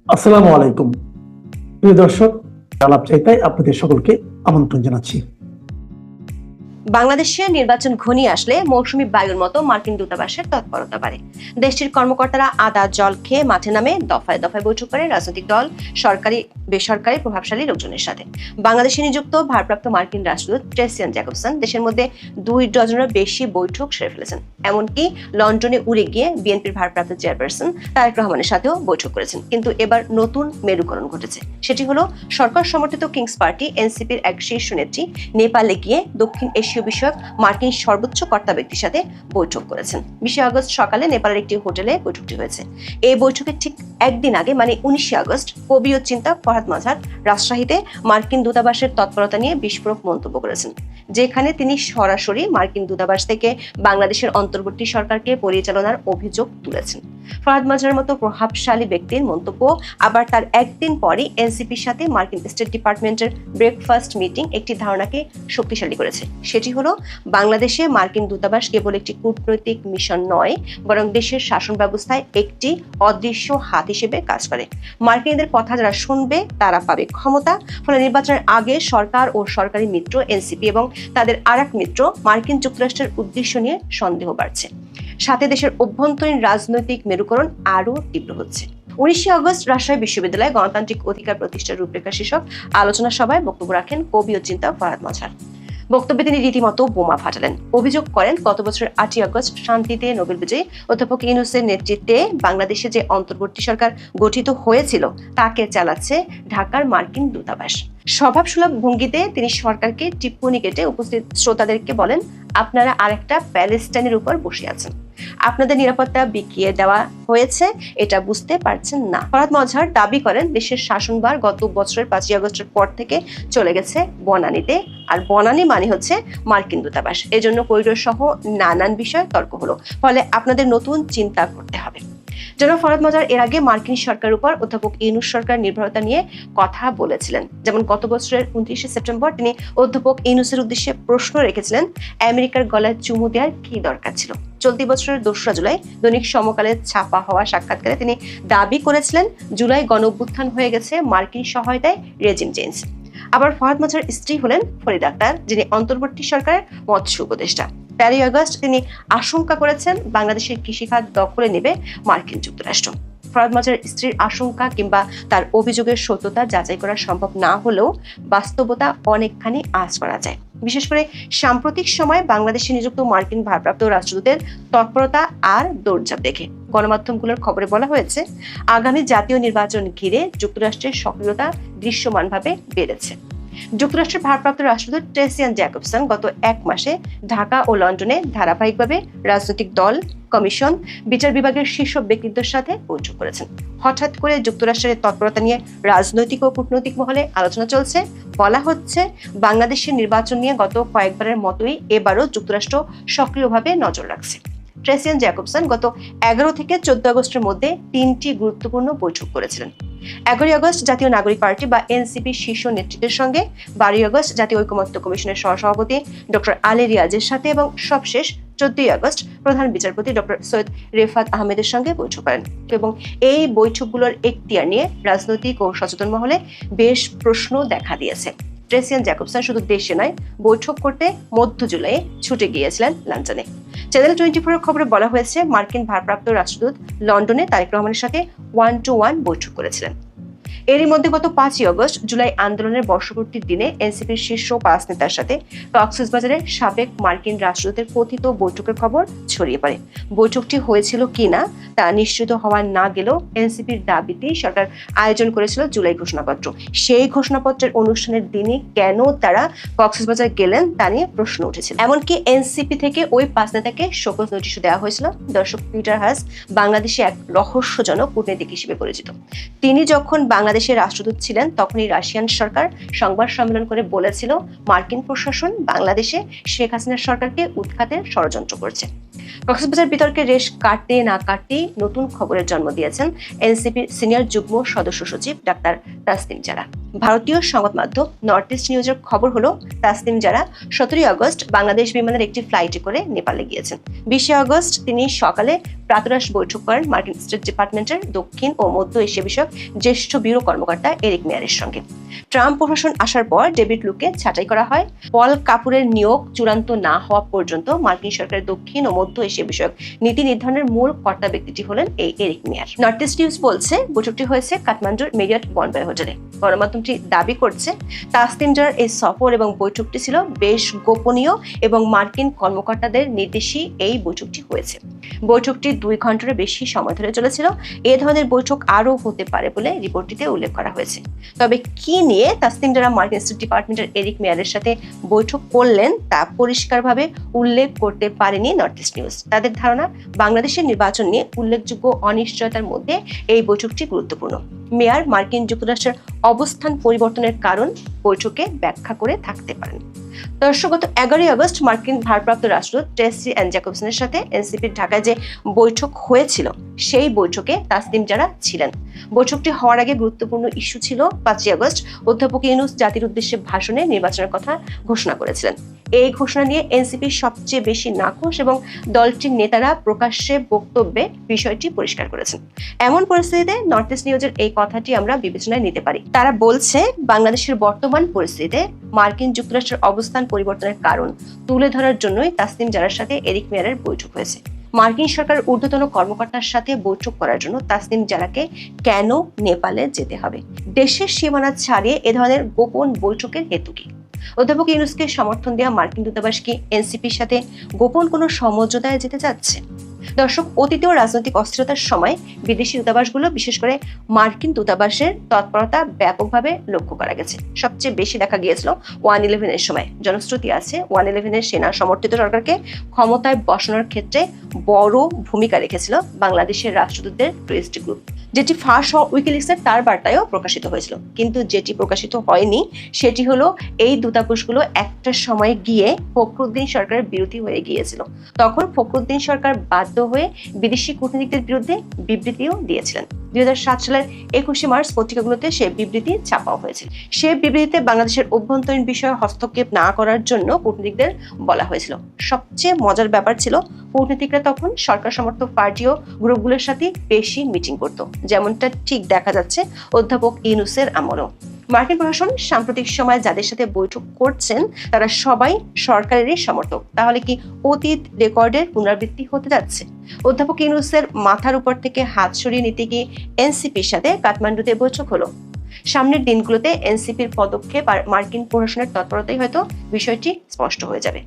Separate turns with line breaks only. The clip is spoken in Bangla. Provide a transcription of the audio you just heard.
আসসালামু আলাইকুম প্রিয় দর্শক, আলাপ চাইতায় আপনাদের সকলকে আমন্ত্রণ জানাচ্ছি।
বাংলাদেশে নির্বাচন ঘনিয়ে আসলে মৌসুমী বায়ুর মতো মার্কিন দূতাবাসের তৎপরতা বাড়ে। দেশটির কর্মকর্তারা আদা জল খেয়ে মাঠে নামে দফায় দফায় বৈঠক করে রাজনৈতিক দল, সরকারি বেসরকারি প্রভাবশালী লোকজনের সাথে। বাংলাদেশে নিযুক্ত ভারপ্রাপ্ত মার্কিন রাষ্ট্রদূত ট্রেসিয়ান জ্যাকবসন দেশের মধ্যে 2 ডজনেরও বেশি বৈঠক সেরে ফেলেছেন। এমনকি লন্ডনে উড়ে গিয়ে বিএনপির ভারপ্রাপ্ত চেয়ারপারসন তারেক রহমানের সাথেও বৈঠক করেছেন। কিন্তু এবার নতুন মেরুকরণ ঘটেছে। সেটি হলো সরকার সমর্থিত কিংস পার্টি এনসিপির এক শীর্ষ নেত্রী নেপালে গিয়ে দক্ষিণ এশীয় বিষয়ক মার্কিন সর্বোচ্চ কর্তা ব্যক্তির সাথে বৈঠক করেছেন। 20 আগস্ট সকালে নেপালের একটি হোটেলে বৈঠকটি হয়েছে। এই বৈঠকের ঠিক একদিন আগে মানে 19 আগস্ট কবি ও চিন্তক ফরহাদ মাজহার রাজশাহীতে মার্কিন দূতাবাসের তৎপরতা নিয়ে বিস্ফোরক মন্তব্য করেছেন, যেখানে তিনি সরাসরি মার্কিন দূতাবাস থেকে বাংলাদেশের অন্তর্বর্তী সরকারকে পরিচালনার অভিযোগ তুলেছেন। ফরহাদ মাজহারের মতো প্রভাবশালী ব্যক্তির মন্তব্য আবার তার একদিন পরই এনসিপির সাথে মার্কিন স্টেট ডিপার্টমেন্টের ব্রেকফাস্ট মিটিং একটি ধারণাকে শক্তিশালী করেছে। সেটি হলো বাংলাদেশে মার্কিন দূতাবাস কেবল একটি কূটনৈতিক মিশন নয়, বরং দেশের শাসন ব্যবস্থায় একটি অদৃশ্য হাত হিসেবে কাজ করে। মার্কিনদের কথা যারা শুনবে তারা পাবে ক্ষমতা। ফলে নির্বাচনের আগে সরকার ও সরকারি মিত্র এনসিপি এবং তাদের আরেক মিত্র মার্কিন যুক্তরাষ্ট্রের উদ্দেশ্য নিয়ে সন্দেহ বাড়ছে। সাথে দেশের অভ্যন্তরীণ রাজনৈতিক মেরুকরণ আরও তীব্র হচ্ছে। 19 আগস্ট রাজশাহী বিশ্ববিদ্যালয়ে গণতান্ত্রিক অধিকার প্রতিষ্ঠার রূপরেখা শীর্ষক আলোচনা সভায় বক্তব্য রাখেন কবি ও চিন্তক ফরহাদ মাজহার। বক্তব্যে তিনি রীতিমতো বোমা ফাটালেন। অভিযোগ করেন গত বছর 8 আগস্ট শান্তিতে নোবেল বিজয়ী অধ্যাপক ইউনূসের নেতৃত্বে বাংলাদেশে যে অন্তর্বর্তী সরকার গঠিত হয়েছিল তাকে চালাচ্ছে ঢাকার মার্কিন দূতাবাস। স্বভাবসুলভ ভঙ্গিতে তিনি সরকারকে টিপ্পনি কেটে উপস্থিত শ্রোতাদেরকে বলেন, আপনারা আরেকটা প্যালেস্টাইনের উপর বসে আছেন, আপনাদের নিরাপত্তা বিকিয়ে দেওয়া হয়েছে, এটা বুঝতে পারছেন না। ফরহাদ মাজহার দাবি করেন দেশের শাসনভার গত বছরের 5 আগস্টের পর থেকে চলে গেছে বনানীতে, আর বনানী মানে হচ্ছে মার্কিন দূতাবাস। এজন্য করিডোর সহ নানান বিষয় তর্ক হলো। ফলে আপনাদের নতুন চিন্তা করতে হবে। জনাব ফরহাদ মাজহার এর আগে মার্কিন সরকারের উপর অধ্যাপক ইউনূস সরকার নির্ভরতা নিয়ে কথা বলেছিলেন। যেমন গত বছরের 29 সেপ্টেম্বর তিনি অধ্যাপক ইউনূসের উদ্দেশ্যে প্রশ্ন রেখেছিলেন, আমেরিকার গলায় চুমু দেওয়ার কি দরকার ছিল। চলতি বছরের 2 জুলাই দৈনিক সমকালে ছাপা হওয়া সাক্ষাৎকারে তিনি দাবি করেছিলেন, জুলাই গণঅভ্যুত্থান হয়ে গেছে মার্কিন সহায়তায় রেজিম চেঞ্জ। আবার ফরহাদ মাজহার স্ত্রী হলেন ফরিদা আক্তার, যিনি অন্তর্বর্তী সরকারের মৎস্য উপদেষ্টা। 13 আগস্ট তিনি আশঙ্কা করেছেন বাংলাদেশের কৃষিখাত দখলে নেবে মার্কিন যুক্তরাষ্ট্র। ফরহাদ মাজহারের স্ত্রীর আশঙ্কা কিংবা তার অভিযোগের সত্যতা যাচাই করা সম্ভব না হলেও বাস্তবতা অনেকখানি আঁচ করা যায়। বিশেষ করে সাম্প্রতিক সময়ে বাংলাদেশে নিযুক্ত মার্কিন ভারপ্রাপ্ত রাষ্ট্রদূতের তৎপরতা আর দৌড়ঝাঁপ দেখে গণমাধ্যমগুলোর খবরে বলা হয়েছে, আগামী জাতীয় নির্বাচন ঘিরে যুক্তরাষ্ট্রের সক্রিয়তা দৃশ্যমানভাবে বেড়েছে। যুক্তরাষ্ট্রের ভারপ্রাপ্ত রাষ্ট্রদূত ট্রেসিয়ান জ্যাকবসন গত 1 মাসে ঢাকা ও লন্ডনে ধারাবাহিকভাবে রাজনৈতিক দল, কমিশন, বিচার বিভাগের শীর্ষ ব্যক্তিত্বের সাথে বৈঠক করেছেন। হঠাৎ করে যুক্তরাষ্ট্রের তৎপরতা নিয়ে রাজনৈতিক ও কূটনৈতিক মহলে আলোচনা চলছে। বলা হচ্ছে, বাংলাদেশের নির্বাচন নিয়ে গত কয়েকবারের মতোই এবারও যুক্তরাষ্ট্র সক্রিয়ভাবে নজর রাখছে। ট্রেসিয়ান জ্যাকবসন গত 11 থেকে 14 আগস্টের মধ্যে 3টি গুরুত্বপূর্ণ বৈঠক করেছিলেন। 11 আগস্ট জাতীয় নাগরিক পার্টি বা এনসিপির শীর্ষ নেতৃত্বের সঙ্গে, 12 আগস্ট জাতীয় ঐকমত্য কমিশনের সহসভাপতি ডক্টর আলী রিয়াজের সাথে এবং সবশেষ 14 আগস্ট প্রধান বিচারপতি ডক্টর সৈয়দ রেফাত আহমেদের সঙ্গে বৈঠক করেন। এবং এই বৈঠকগুলোর এখতিয়ার নিয়ে রাজনৈতিক ও সচেতন মহলে বেশ প্রশ্ন দেখা দিয়েছে। ট্রেসিয়ান জ্যাকবসন শুধু দেশে নয়, বৈঠক করতে মধ্য জুলাইয়ে ছুটে গিয়েছিলেন লন্ডনে। চ্যানেল 24 এর খবরে বলা হয়েছে, মার্কিন ভারপ্রাপ্ত রাষ্ট্রদূত লন্ডনে তারেক রহমানের সাথে 1-to-1 বৈঠক করেছিলেন। এরই মধ্যে গত 5 আগস্ট জুলাই আন্দোলনের বর্ষপূর্তির দিনে এনসিপির শীর্ষ 5 নেতার সাথে কক্সবাজারের সাবেক মার্কিন রাষ্ট্রদূতের কথিত বৈঠকের খবর ছড়িয়ে পড়ে। বৈঠকটি হয়েছিল কিনা তা নিশ্চিত হওয়া না গেলেও এনসিপির দাবিতেই সরকার আয়োজন করেছিল জুলাই ঘোষণাপত্র। সেই ঘোষণাপত্রের অনুষ্ঠানের দিনে কেন তারা কক্সবাজার গেলেন তা নিয়ে প্রশ্ন উঠেছিল। এমনকি এনসিপি থেকে ওই 5 নেতাকে শোকজ নোটিশও দেওয়া হয়েছিল। দর্শক, পিটার হাস বাংলাদেশে এক রহস্যজনক কূটনীতিক হিসেবে পরিচিত। তিনি যখন বাংলাদেশের রাষ্ট্রদূত ছিলেন তখনই রাশিয়ান সরকার সংবাদ সম্মেলন করে বলেছিল, মার্কিন প্রশাসন বাংলাদেশে শেখ হাসিনার সরকারকে উৎখাতের ষড়যন্ত্র করছে। কক্সবাজার বিতর্কে রেশ কাটতে না কাটতেই নতুন খবরের জন্ম দিয়েছেন এনসিপির সিনিয়র যুগ্ম সদস্য সচিব ডাক্তার তাসনিম জারা। ভারতীয় সংবাদ মাধ্যম নর্থ ইস্ট নিউজের খবর হলো তাসনিম জারা 17 আগস্ট বাংলাদেশ বিমানের একটি ফ্লাইটে করে নেপালে গিয়েছেন। 20 আগস্ট তিনি সকালে প্রাতরাশ বৈঠক করেন মার্কিন স্টেট ডিপার্টমেন্টের দক্ষিণ ও মধ্য এশিয়া বিষয়ক জ্যেষ্ঠ ব্যুরো কর্মকর্তা এরিক মেয়ারের সঙ্গে। ট্রাম্প প্রশাসন আসার পর ডেভিড লুকে ছাঁটাই করা হয়। পল কাপুরের নিয়োগ চূড়ান্ত না হওয়া পর্যন্ত মার্কিন সরকারের দক্ষিণ ও মধ্য এশিয়া বিষয়ক নীতি নির্ধারণের মূল কর্তা ব্যক্তিটি হলেন এই এরিক মেয়ার। নর্থ ইস্ট নিউজ বলছে বৈঠকটি হয়েছে কাঠমান্ডুর মেরিয়ট বনবাই হোটেলে। গণমাধ্যমটি দাবি করছে তাসনিম জারার এই সফর এবং বৈঠকটি ছিল বেশ গোপনীয় এবং মার্কিন কর্মকর্তাদের নির্দেশেই এই বৈঠকটি হয়েছে। বৈঠকটি 2 ঘন্টারও বেশি সময় ধরে চলেছিল। এ ধরনের বৈঠক আরও হতে পারে বলে রিপোর্টটিতে উল্লেখ করা হয়েছে। তবে কি নিয়ে তাসনিম জারা মার্কিন স্টেট ডিপার্টমেন্টের এরিক মেয়ারের সাথে বৈঠক করলেন তা পরিষ্কারভাবে উল্লেখ করতে পারেনি নর্থ ইস্ট নিউজ। তাদের ধারণা বাংলাদেশের নির্বাচন নিয়ে উল্লেখযোগ্য অনিশ্চয়তার মধ্যে এই বৈঠকটি গুরুত্বপূর্ণ। মেয়ার মার্কিন যুক্তরাষ্ট্রের অবস্থান পরিবর্তনের কারণ বৈঠকে ব্যাখ্যা করে থাকতে পারেন। দর্শক, গত 11 আগস্ট মার্কিন ভারপ্রাপ্ত রাষ্ট্রদূত ট্রেসি অ্যান জ্যাকবসনের সাথে এনসিপির ঢাকায় যে বৈঠক হয়েছিল সেই বৈঠকে তাসনিম জারা ছিলেন। বৈঠকটি হওয়ার আগে গুরুত্বপূর্ণ ইস্যু ছিল 5 আগস্ট অধ্যাপক ইউনূস জাতির উদ্দেশ্যে ভাষণে নির্বাচনের কথা ঘোষণা করেছিলেন। এই ঘোষণা নিয়ে এনসিপি সবচেয়ে বেশি নাখোশ এবং দলটির নেতারা প্রকাশ্যে বক্তব্যে বিষয়টি পরিষ্কার করেছেন। এমন পরিস্থিতিতে নর্থ ইস্ট নিউজের এই কথাটি আমরা বিবেচনায় নিতে পারি। তারা বলছে বাংলাদেশের বর্তমান পরিস্থিতিতে মার্কিন যুক্তরাষ্ট্রের অবস্থান পরিবর্তনের কারণ তুলে ধরার জন্যই তাসনিম জারার সাথে এরিক মেয়ারের বৈঠক হয়েছে। মার্কিন সরকারের ঊর্ধ্বতন কর্মকর্তার সাথে বৈঠক করার জন্য তাসনিম জারাকে কেন নেপালে যেতে হবে? দেশের সীমানা ছাড়িয়ে এ ধরনের গোপন বৈঠকের হেতু কি? অধ্যাপক ইউনূসকে সমর্থন দেওয়া মার্কিন দূতাবাস কি এনসিপির সাথে গোপন কোনো সমঝোতায় যেতে যাচ্ছে? দর্শক, অতীতেও রাজনৈতিক অস্থিরতার সময় বিদেশি দূতাবাসগুলো, বিশেষ করে মার্কিন দূতাবাসের তৎপরতা ব্যাপকভাবে লক্ষ্য করা গেছে। সবচেয়ে বেশি দেখা গিয়েছিল 1/11-এর সময়। জনশ্রুতি আছে 1/11-এর সেনা সমর্থিত সরকারকে ক্ষমতায় বসানোর ক্ষেত্রে বড় ভূমিকা রেখেছিল বাংলাদেশের রাষ্ট্রদূতদের প্রেসড গ্রুপ, যেটি ফাঁস হওয়া উইকিলিক্সের তার বার্তায়ও প্রকাশিত হয়েছিল। কিন্তু যেটি প্রকাশিত হয়নি সেটি হলো এই দূতাবাসগুলো একটা সময় গিয়ে ফখরুদ্দিন সরকারের বিরোধী হয়ে গিয়েছিল। তখন ফখরুদ্দিন সরকার বাধ্য হয়ে বিদেশি কূটনীতিকদের বিরুদ্ধে বিবৃতিও দিয়েছিলেন। 2007 সালের 21 মার্চ পত্রিকাগুলোতে সে বিবৃতি ছাপাও হয়েছিল। সে বিবৃতিতে বাংলাদেশের অভ্যন্তরীণ বিষয়ে হস্তক্ষেপ না করার জন্য কূটনীতিকদের বলা হয়েছিল। সবচেয়ে মজার ব্যাপার ছিল কূটনীতিকরা তখন সরকার সমর্থক পার্টি ও গ্রুপগুলোর সাথে বেশি মিটিং করত, যেমনটা ঠিক দেখা যাচ্ছে অধ্যাপক ইউনূসের আমলেও। মার্কিন প্রশাসন সাম্প্রতিক সময়ে যাদের সাথে বৈঠক করছেন তারা সবাই সরকারেরই সমর্থক। তাহলে কি অতীত রেকর্ডের পুনরাবৃত্তি হতে যাচ্ছে? অধ্যাপক ইউনূসের মাথার উপর থেকে হাত সরিয়ে নিতে গিয়ে এনসিপির সাথে কাঠমান্ডুতে বৈঠক হলো। সামনের দিনগুলোতে এনসিপির পদক্ষেপ আর মার্কিন প্রশাসনের তৎপরতাই হয়তো বিষয়টি স্পষ্ট হয়ে যাবে।